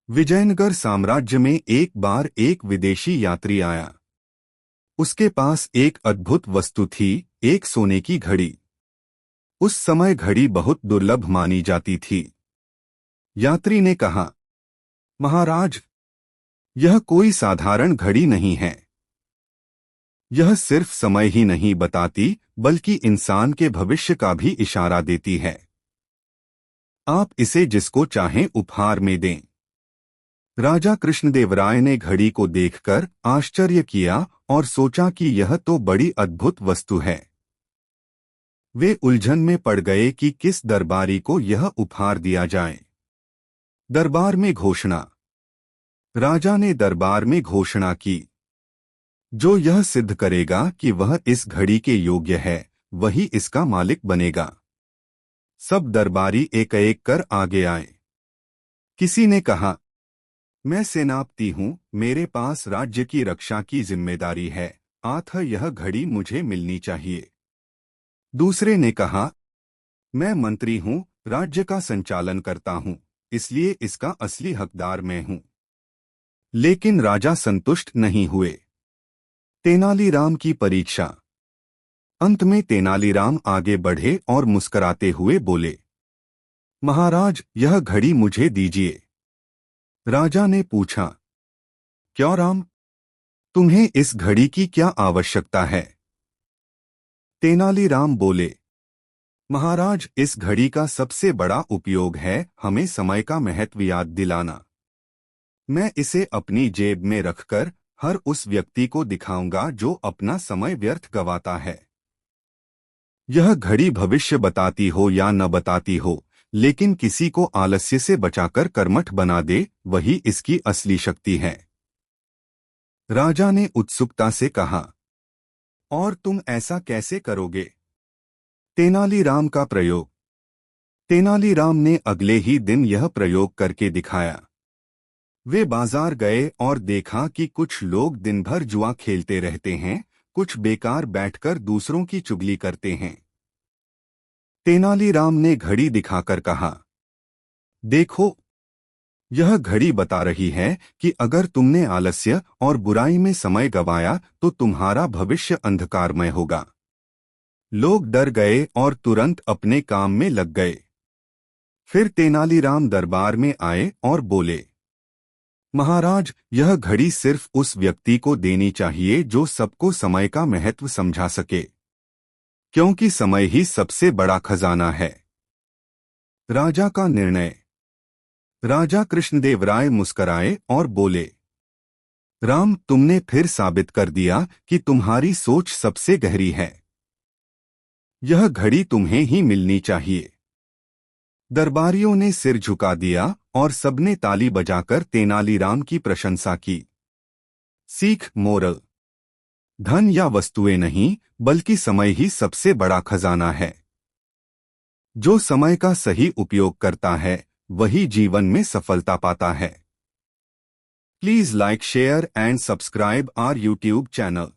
विजयनगर साम्राज्य में एक बार एक विदेशी यात्री आया। उसके पास एक अद्भुत वस्तु थी, एक सोने की घड़ी। उस समय घड़ी बहुत दुर्लभ मानी जाती थी। यात्री ने कहा, महाराज, यह कोई साधारण घड़ी नहीं है। यह सिर्फ समय ही नहीं बताती, बल्कि इंसान के भविष्य का भी इशारा देती है। आप इसे जिसको चाहें उपहार में दें। राजा कृष्णदेवराय ने घड़ी को देखकर आश्चर्य किया और सोचा कि यह तो बड़ी अद्भुत वस्तु है। वे उलझन में पड़ गए कि किस दरबारी को यह उपहार दिया जाए। दरबार में घोषणा। राजा ने दरबार में घोषणा की, जो यह सिद्ध करेगा कि वह इस घड़ी के योग्य है, वही इसका मालिक बनेगा। सब दरबारी एक एक कर आगे आए। किसी ने कहा, मैं सेनापति हूँ, मेरे पास राज्य की रक्षा की जिम्मेदारी है, अतः यह घड़ी मुझे मिलनी चाहिए। दूसरे ने कहा, मैं मंत्री हूँ, राज्य का संचालन करता हूँ, इसलिए इसका असली हकदार मैं हूँ। लेकिन राजा संतुष्ट नहीं हुए। तेनालीराम की परीक्षा। अंत में तेनालीराम आगे बढ़े और मुस्कराते हुए बोले, महाराज, यह घड़ी मुझे दीजिए। राजा ने पूछा, क्यों राम, तुम्हें इस घड़ी की क्या आवश्यकता है? तेनालीराम बोले, महाराज, इस घड़ी का सबसे बड़ा उपयोग है हमें समय का महत्व याद दिलाना। मैं इसे अपनी जेब में रखकर हर उस व्यक्ति को दिखाऊंगा जो अपना समय व्यर्थ गवाता है। यह घड़ी भविष्य बताती हो या न बताती हो, लेकिन किसी को आलस्य से बचाकर कर्मठ बना दे, वही इसकी असली शक्ति है। राजा ने उत्सुकता से कहा, और तुम ऐसा कैसे करोगे? तेनालीराम का प्रयोग। तेनालीराम ने अगले ही दिन यह प्रयोग करके दिखाया। वे बाजार गए और देखा कि कुछ लोग दिन भर जुआ खेलते रहते हैं, कुछ बेकार बैठकर दूसरों की चुगली करते हैं। तेनालीराम ने घड़ी दिखाकर कहा, देखो, यह घड़ी बता रही है कि अगर तुमने आलस्य और बुराई में समय गंवाया तो तुम्हारा भविष्य अंधकारमय होगा। लोग डर गए और तुरंत अपने काम में लग गए। फिर तेनालीराम दरबार में आए और बोले, महाराज, यह घड़ी सिर्फ उस व्यक्ति को देनी चाहिए जो सबको समय का महत्व समझा सके, क्योंकि समय ही सबसे बड़ा खजाना है। राजा का निर्णय। राजा कृष्णदेवराय मुस्कराए और बोले, राम, तुमने फिर साबित कर दिया कि तुम्हारी सोच सबसे गहरी है। यह घड़ी तुम्हें ही मिलनी चाहिए। दरबारियों ने सिर झुका दिया और सबने ताली बजाकर तेनालीराम की प्रशंसा की। सीख, मोरल। धन या वस्तुएं नहीं, बल्कि समय ही सबसे बड़ा खजाना है। जो समय का सही उपयोग करता है, वही जीवन में सफलता पाता है। Please like, share and subscribe our YouTube channel.